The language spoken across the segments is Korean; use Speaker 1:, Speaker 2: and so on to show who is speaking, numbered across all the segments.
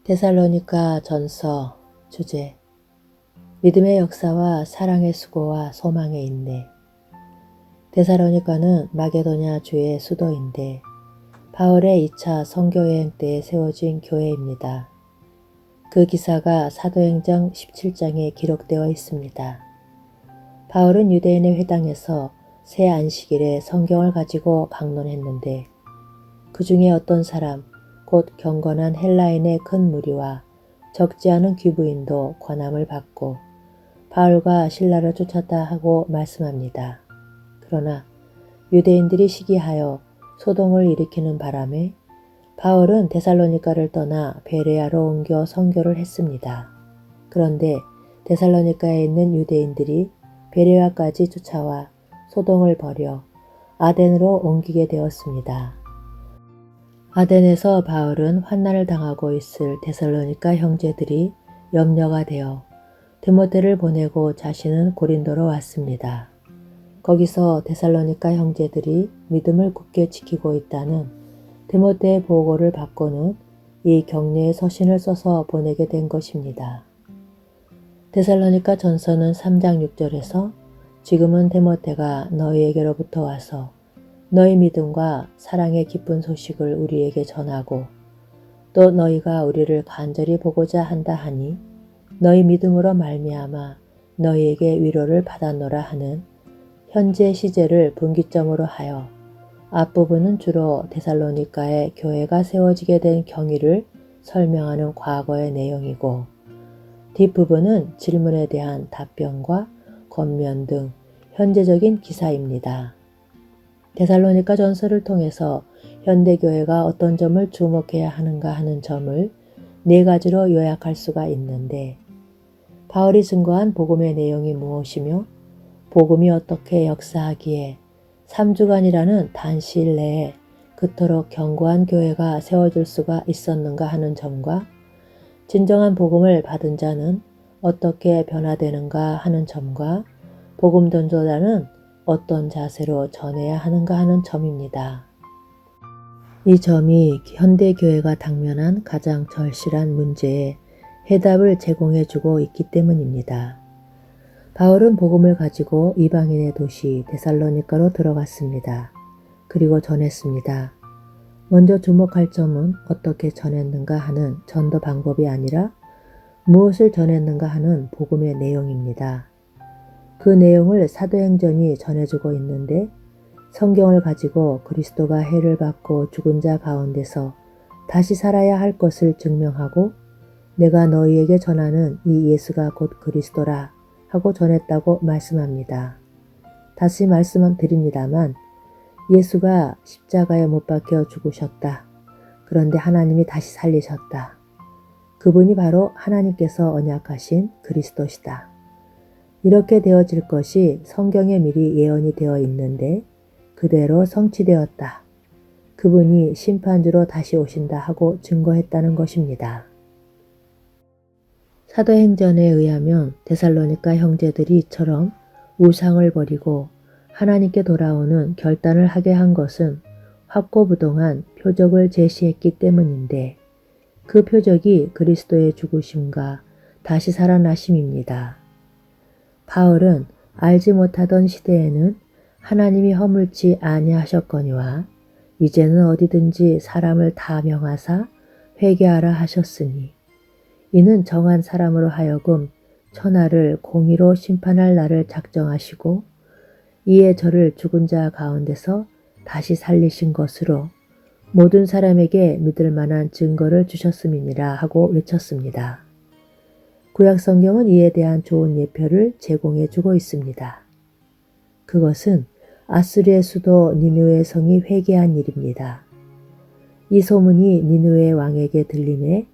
Speaker 1: 데살로니가 전서 주제 믿음의 역사와 사랑의 수고와 소망의 인내. 데살로니가는 마게도냐 주의 수도인데 바울의 2차 선교여행 때에 세워진 교회입니다. 그 기사가 사도행전 17장에 기록되어 있습니다. 바울은 유대인의 회당에서 새 안식일에 성경을 가지고 강론했는데 그 중에 어떤 사람 곧 경건한 헬라인의 큰 무리와 적지 않은 귀부인도 권함을 받고 바울과 실라를 쫓았다 하고 말씀합니다. 그러나 유대인들이 시기하여 소동을 일으키는 바람에 바울은 데살로니가를 떠나 베레아로 옮겨 선교를 했습니다. 그런데 데살로니가에 있는 유대인들이 베레아까지 쫓아와 소동을 벌여 아덴으로 옮기게 되었습니다. 아덴에서 바울은 환난을 당하고 있을 데살로니가 형제들이 염려가 되어 디모데를 보내고 자신은 고린도로 왔습니다. 거기서 데살로니가 형제들이 믿음을 굳게 지키고 있다는 디모데의 보고를 받고는 이 격려의 서신을 써서 보내게 된 것입니다. 데살로니가 전서는 3장 6절에서 지금은 디모데가 너희에게로부터 와서 너희 믿음과 사랑의 기쁜 소식을 우리에게 전하고 또 너희가 우리를 간절히 보고자 한다 하니 너희 믿음으로 말미암아 너희에게 위로를 받았노라 하는 현재 시제를 분기점으로 하여 앞부분은 주로 데살로니가의 교회가 세워지게 된 경위를 설명하는 과거의 내용이고 뒷부분은 질문에 대한 답변과 권면 등 현재적인 기사입니다. 데살로니가 전서를 통해서 현대교회가 어떤 점을 주목해야 하는가 하는 점을 4가지로 요약할 수가 있는데 바울이 증거한 복음의 내용이 무엇이며 복음이 어떻게 역사하기에 3주간이라는 단시일 내에 그토록 견고한 교회가 세워질 수가 있었는가 하는 점과 진정한 복음을 받은 자는 어떻게 변화되는가 하는 점과 복음 전도자는 어떤 자세로 전해야 하는가 하는 점입니다. 이 점이 현대교회가 당면한 가장 절실한 문제에 해답을 제공해주고 있기 때문입니다. 바울은 복음을 가지고 이방인의 도시 데살로니가로 들어갔습니다. 그리고 전했습니다. 먼저 주목할 점은 어떻게 전했는가 하는 전도 방법이 아니라 무엇을 전했는가 하는 복음의 내용입니다. 그 내용을 사도행전이 전해주고 있는데 성경을 가지고 그리스도가 해를 받고 죽은 자 가운데서 다시 살아야 할 것을 증명하고 내가 너희에게 전하는 이 예수가 곧 그리스도라 하고 전했다고 말씀합니다. 다시 말씀드립니다만 예수가 십자가에 못 박혀 죽으셨다. 그런데 하나님이 다시 살리셨다. 그분이 바로 하나님께서 언약하신 그리스도시다. 이렇게 되어질 것이 성경에 미리 예언이 되어 있는데 그대로 성취되었다. 그분이 심판주로 다시 오신다 하고 증거했다는 것입니다. 사도행전에 의하면 데살로니가 형제들이 이처럼 우상을 버리고 하나님께 돌아오는 결단을 하게 한 것은 확고부동한 표적을 제시했기 때문인데 그 표적이 그리스도의 죽으심과 다시 살아나심입니다. 바울은 알지 못하던 시대에는 하나님이 허물지 아니하셨거니와 이제는 어디든지 사람을 다 명하사 회개하라 하셨으니 이는 정한 사람으로 하여금 천하를 공의로 심판할 날을 작정하시고 이에 저를 죽은 자 가운데서 다시 살리신 것으로 모든 사람에게 믿을 만한 증거를 주셨음이니라 하고 외쳤습니다. 구약성경은 이에 대한 좋은 예표를 제공해 주고 있습니다. 그것은 아수리의 수도 니느웨 성이 회개한 일입니다. 이 소문이 니느웨 왕에게 들림에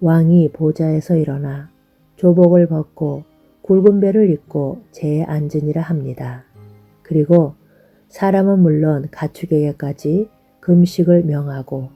Speaker 1: 왕이 보좌에서 일어나 조복을 벗고 굵은 배를 입고 재에 앉으니라 합니다. 그리고 사람은 물론 가축에게까지 금식을 명하고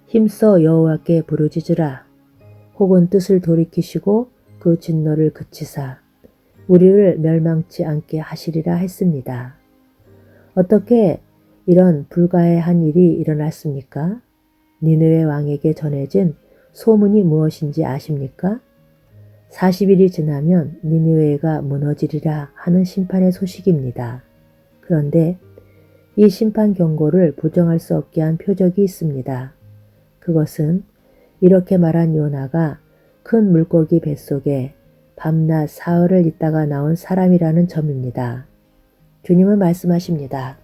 Speaker 1: 힘써 여호와께 부르짖으라 혹은 뜻을 돌이키시고 그 진노를 그치사 우리를 멸망치 않게 하시리라 했습니다. 어떻게 이런 불가해한 일이 일어났습니까? 니느웨 왕에게 전해진 소문이 무엇인지 아십니까? 40일이 지나면 니느웨가 무너지리라 하는 심판의 소식입니다. 그런데 이 심판 경고를 부정할 수 없게 한 표적이 있습니다. 그것은 이렇게 말한 요나가 큰 물고기 뱃속에 밤낮 사흘을 있다가 나온 사람이라는 점입니다. 주님은 말씀하십니다.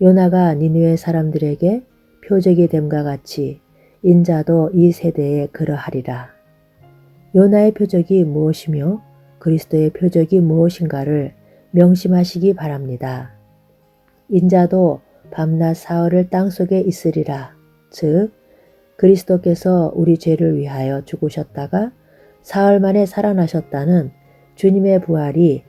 Speaker 1: 요나가 니느웨 사람들에게 표적이 됨과 같이 인자도 이 세대에 그러하리라. 요나의 표적이 무엇이며 그리스도의 표적이 무엇인가를 명심하시기 바랍니다. 인자도 밤낮 사흘을 땅속에 있으리라. 즉 그리스도께서 우리 죄를 위하여 죽으셨다가 사흘 만에 살아나셨다는 주님의 부활이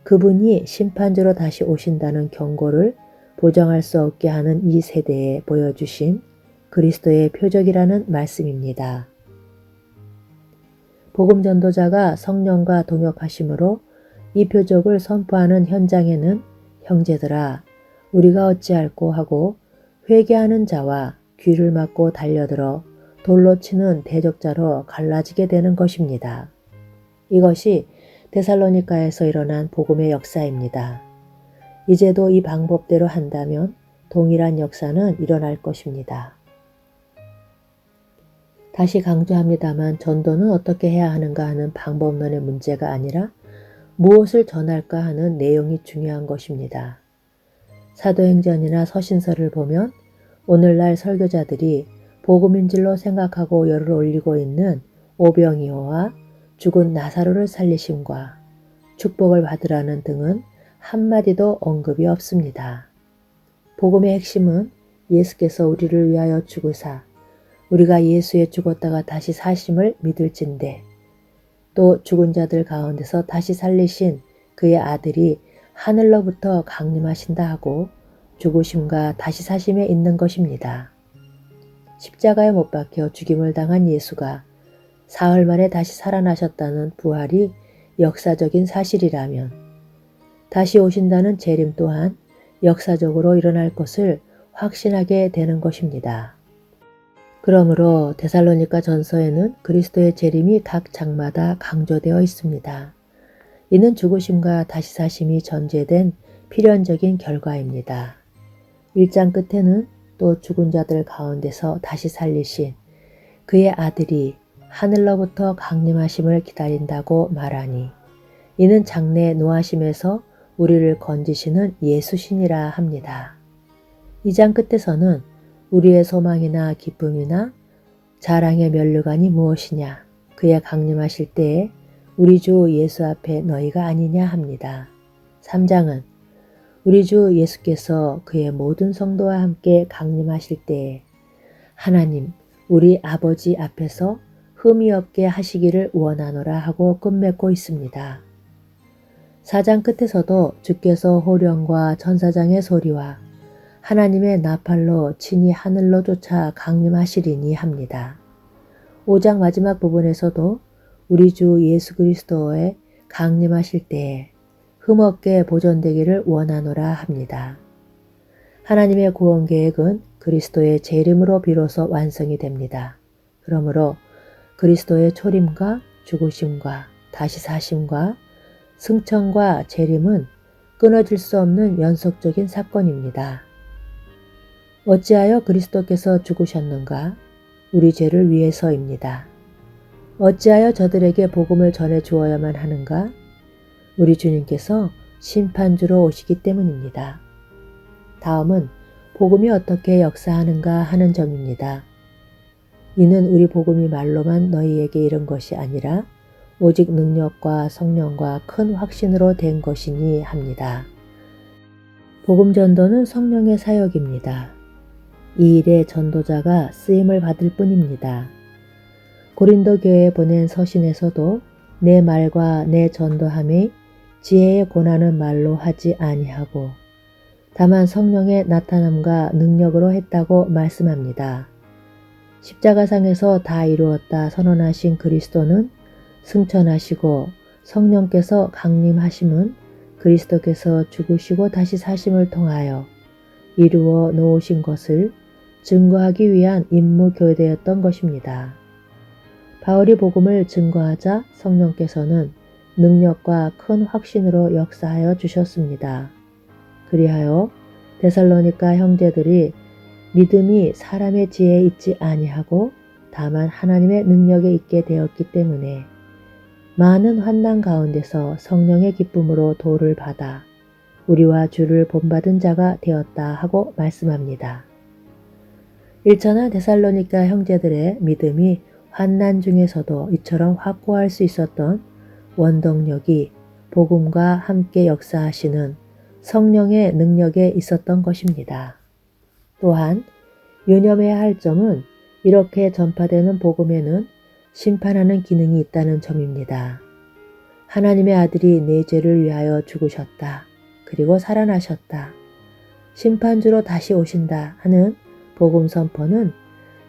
Speaker 1: 그분이 심판주로 다시 오신다는 경고를 보정할 수 없게 하는 이 세대에 보여주신 그리스도의 표적이라는 말씀입니다. 복음 전도자가 성령과 동역하심으로 이 표적을 선포하는 현장에는 형제들아 우리가 어찌할꼬 하고 회개하는 자와 귀를 막고 달려들어 돌로 치는 대적자로 갈라지게 되는 것입니다. 이것이 데살로니가에서 일어난 복음의 역사입니다. 이제도 이 방법대로 한다면 동일한 역사는 일어날 것입니다. 다시 강조합니다만 전도는 어떻게 해야 하는가 하는 방법론의 문제가 아니라 무엇을 전할까 하는 내용이 중요한 것입니다. 사도행전이나 서신서를 보면 오늘날 설교자들이 복음인줄로 생각하고 열을 올리고 있는 오병이어와 죽은 나사로를 살리심과 축복을 받으라는 등은 한마디도 언급이 없습니다. 복음의 핵심은 예수께서 우리를 위하여 죽으사 우리가 예수에 죽었다가 다시 사심을 믿을진대 또 죽은 자들 가운데서 다시 살리신 그의 아들이 하늘로부터 강림하신다 하고 죽으심과 다시 사심에 있는 것입니다. 십자가에 못 박혀 죽임을 당한 예수가 사흘 만에 다시 살아나셨다는 부활이 역사적인 사실이라면 다시 오신다는 재림 또한 역사적으로 일어날 것을 확신하게 되는 것입니다. 그러므로 데살로니가 전서에는 그리스도의 재림이 각 장마다 강조되어 있습니다. 이는 죽으심과 다시 사심이 전제된 필연적인 결과입니다. 1장 끝에는 또 죽은 자들 가운데서 다시 살리신 그의 아들이 하늘로부터 강림하심을 기다린다고 말하니 이는 장래 노하심에서 우리를 건지시는 예수신이라 합니다. 2장 끝에서는 우리의 소망이나 기쁨이나 자랑의 면류관이 무엇이냐 그의 강림하실 때에 우리 주 예수 앞에 너희가 아니냐 합니다. 3장은 우리 주 예수께서 그의 모든 성도와 함께 강림하실 때에 하나님 우리 아버지 앞에서 흠이 없게 하시기를 원하노라 하고 끝맺고 있습니다. 4장 끝에서도 주께서 호령과 천사장의 소리와 하나님의 나팔로 친히 하늘로 쫓아 강림하시리니 합니다. 5장 마지막 부분에서도 우리 주 예수 그리스도의 강림하실 때에 흠없게 보존되기를 원하노라 합니다. 하나님의 구원 계획은 그리스도의 재림으로 비로소 완성이 됩니다. 그러므로 그리스도의 초림과 죽으심과 다시 사심과 승천과 재림은 끊어질 수 없는 연속적인 사건입니다. 어찌하여 그리스도께서 죽으셨는가? 우리 죄를 위해서입니다. 어찌하여 저들에게 복음을 전해 주어야만 하는가? 우리 주님께서 심판주로 오시기 때문입니다. 다음은 복음이 어떻게 역사하는가 하는 점입니다. 이는 우리 복음이 말로만 너희에게 이른 것이 아니라 오직 능력과 성령과 큰 확신으로 된 것이니 합니다. 복음 전도는 성령의 사역입니다. 이 일에 전도자가 쓰임을 받을 뿐입니다. 고린도 교회에 보낸 서신에서도 내 말과 내 전도함이 지혜의 고난은 말로 하지 아니하고 다만 성령의 나타남과 능력으로 했다고 말씀합니다. 십자가상에서 다 이루었다 선언하신 그리스도는 승천하시고 성령께서 강림하심은 그리스도께서 죽으시고 다시 사심을 통하여 이루어 놓으신 것을 증거하기 위한 임무 교대였던 것입니다. 바울이 복음을 증거하자 성령께서는 능력과 큰 확신으로 역사하여 주셨습니다. 그리하여 데살로니가 형제들이 믿음이 사람의 지혜에 있지 아니하고 다만 하나님의 능력에 있게 되었기 때문에 많은 환난 가운데서 성령의 기쁨으로 도를 받아 우리와 주를 본받은 자가 되었다 하고 말씀합니다. 일천한 데살로니가 형제들의 믿음이 환난 중에서도 이처럼 확고할 수 있었던 원동력이 복음과 함께 역사하시는 성령의 능력에 있었던 것입니다. 또한 유념해야 할 점은 이렇게 전파되는 복음에는 심판하는 기능이 있다는 점입니다. 하나님의 아들이 내 죄를 위하여 죽으셨다. 그리고 살아나셨다. 심판주로 다시 오신다 하는 복음 선포는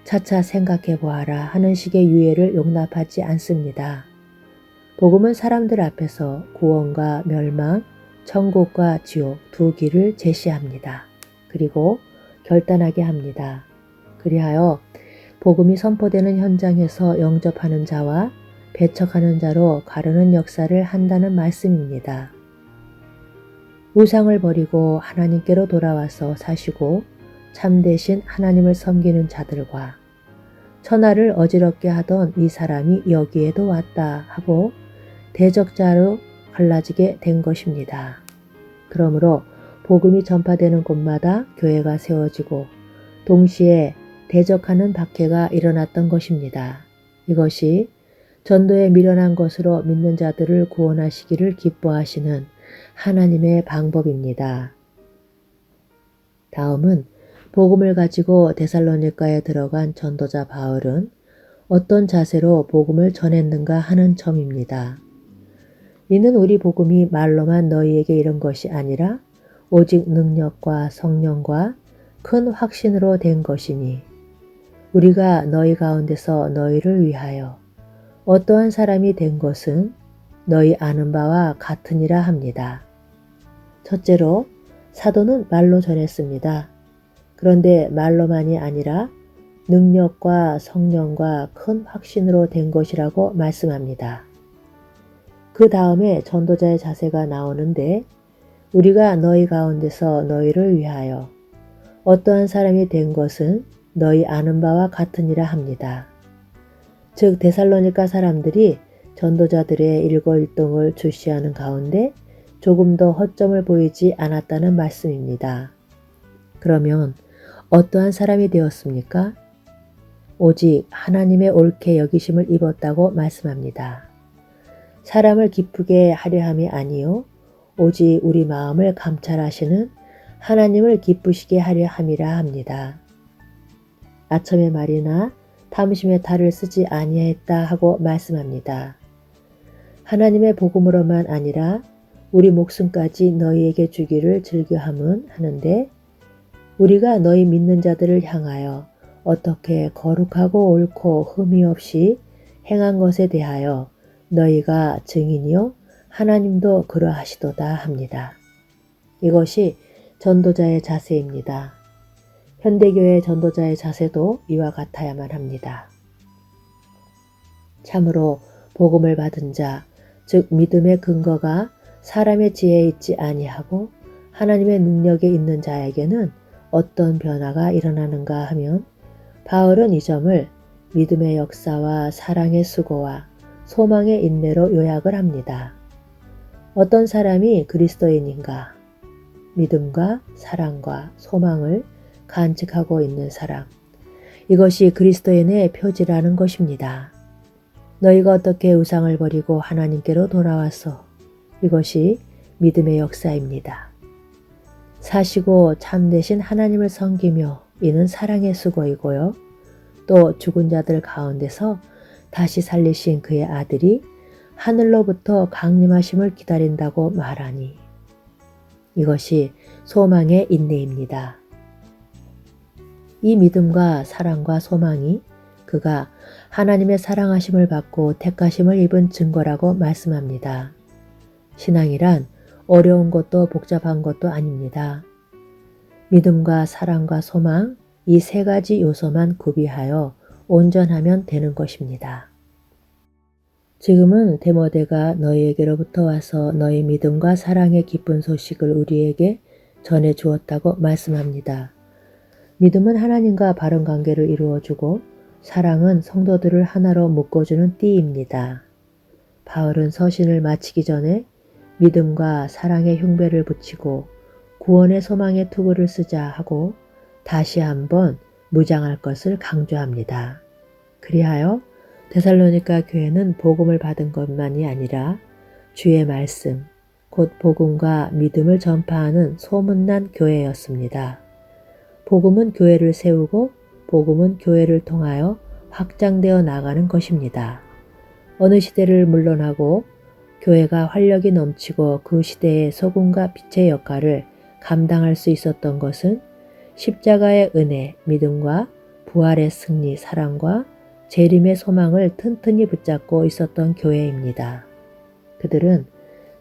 Speaker 1: 차차 생각해 보아라 하는 식의 유예를 용납하지 않습니다. 복음은 사람들 앞에서 구원과 멸망, 천국과 지옥 두 길을 제시합니다. 그리고 결단하게 합니다. 그리하여 복음이 선포되는 현장에서 영접하는 자와 배척하는 자로 가르는 역사를 한다는 말씀입니다. 우상을 버리고 하나님께로 돌아와서 사시고 참되신 하나님을 섬기는 자들과 천하를 어지럽게 하던 이 사람이 여기에도 왔다 하고 대적자로 갈라지게 된 것입니다. 그러므로 복음이 전파되는 곳마다 교회가 세워지고 동시에 대적하는 박해가 일어났던 것입니다. 이것이 전도에 미련한 것으로 믿는 자들을 구원하시기를 기뻐하시는 하나님의 방법입니다. 다음은 복음을 가지고 데살로니가에 들어간 전도자 바울은 어떤 자세로 복음을 전했는가 하는 점입니다. 이는 우리 복음이 말로만 너희에게 이른 것이 아니라 오직 능력과 성령과 큰 확신으로 된 것이니 우리가 너희 가운데서 너희를 위하여 어떠한 사람이 된 것은 너희 아는 바와 같으니라 합니다. 첫째로 사도는 말로 전했습니다. 그런데 말로만이 아니라 능력과 성령과 큰 확신으로 된 것이라고 말씀합니다. 그 다음에 전도자의 자세가 나오는데 우리가 너희 가운데서 너희를 위하여 어떠한 사람이 된 것은 너희 아는 바와 같으니라 합니다. 즉 데살로니가 사람들이 전도자들의 일거일동을 주시하는 가운데 조금 더 허점을 보이지 않았다는 말씀입니다. 그러면 어떠한 사람이 되었습니까? 오직 하나님의 옳게 여기심을 입었다고 말씀합니다. 사람을 기쁘게 하려 함이 아니요 오직 우리 마음을 감찰하시는 하나님을 기쁘시게 하려 함이라 합니다. 아첨의 말이나 탐심의 탈을 쓰지 아니하였다 하고 말씀합니다. 하나님의 복음으로만 아니라 우리 목숨까지 너희에게 주기를 즐겨함은 하는데 우리가 너희 믿는 자들을 향하여 어떻게 거룩하고 옳고 흠이 없이 행한 것에 대하여 너희가 증인이요 하나님도 그러하시도다 합니다. 이것이 전도자의 자세입니다. 현대교회 전도자의 자세도 이와 같아야만 합니다. 참으로 복음을 받은 자, 즉 믿음의 근거가 사람의 지혜에 있지 아니하고 하나님의 능력에 있는 자에게는 어떤 변화가 일어나는가 하면 바울은 이 점을 믿음의 역사와 사랑의 수고와 소망의 인내로 요약을 합니다. 어떤 사람이 그리스도인인가? 믿음과 사랑과 소망을 간직하고 있는 사람. 이것이 그리스도인의 표지라는 것입니다. 너희가 어떻게 우상을 버리고 하나님께로 돌아와서 이것이 믿음의 역사입니다. 사시고 참되신 하나님을 섬기며 이는 사랑의 수고이고요. 또 죽은 자들 가운데서 다시 살리신 그의 아들이 하늘로부터 강림하심을 기다린다고 말하니 이것이 소망의 인내입니다. 이 믿음과 사랑과 소망이 그가 하나님의 사랑하심을 받고 택하심을 입은 증거라고 말씀합니다. 신앙이란 어려운 것도 복잡한 것도 아닙니다. 믿음과 사랑과 소망 이 세 가지 요소만 구비하여 온전하면 되는 것입니다. 지금은 데모데가 너희에게로부터 와서 너희 믿음과 사랑의 기쁜 소식을 우리에게 전해 주었다고 말씀합니다. 믿음은 하나님과 바른 관계를 이루어주고 사랑은 성도들을 하나로 묶어주는 띠입니다. 바울은 서신을 마치기 전에 믿음과 사랑의 흉배를 붙이고 구원의 소망의 투구를 쓰자 하고 다시 한번 무장할 것을 강조합니다. 그리하여 데살로니가 교회는 복음을 받은 것만이 아니라 주의 말씀, 곧 복음과 믿음을 전파하는 소문난 교회였습니다. 복음은 교회를 세우고 복음은 교회를 통하여 확장되어 나가는 것입니다. 어느 시대를 물러나고 교회가 활력이 넘치고 그 시대의 소금과 빛의 역할을 감당할 수 있었던 것은 십자가의 은혜, 믿음과 부활의 승리, 사랑과 재림의 소망을 튼튼히 붙잡고 있었던 교회입니다. 그들은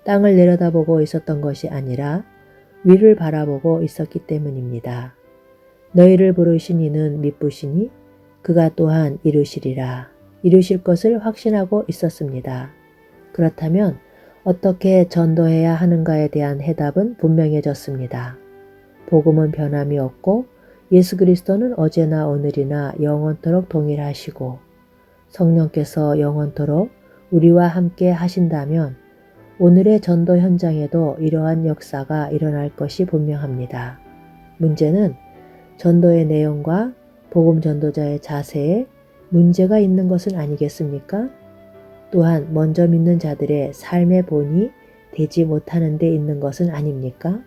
Speaker 1: 땅을 내려다보고 있었던 것이 아니라 위를 바라보고 있었기 때문입니다. 너희를 부르신 이는 미쁘시니 그가 또한 이루시리라. 이루실 것을 확신하고 있었습니다. 그렇다면 어떻게 전도해야 하는가에 대한 해답은 분명해졌습니다. 복음은 변함이 없고 예수 그리스도는 어제나 오늘이나 영원토록 동일하시고 성령께서 영원토록 우리와 함께 하신다면 오늘의 전도 현장에도 이러한 역사가 일어날 것이 분명합니다. 문제는 전도의 내용과 복음 전도자의 자세에 문제가 있는 것은 아니겠습니까? 또한 먼저 믿는 자들의 삶의 본이 되지 못하는 데 있는 것은 아닙니까?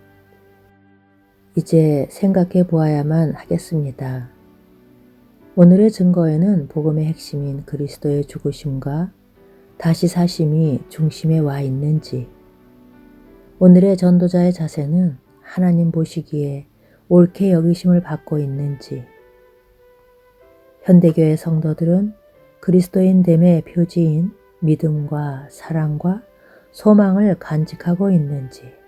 Speaker 1: 이제 생각해 보아야만 하겠습니다. 오늘의 증거에는 복음의 핵심인 그리스도의 죽으심과 다시 사심이 중심에 와 있는지, 오늘의 전도자의 자세는 하나님 보시기에 옳게 여기심을 받고 있는지, 현대교회 성도들은 그리스도인됨의 표지인 믿음과 사랑과 소망을 간직하고 있는지,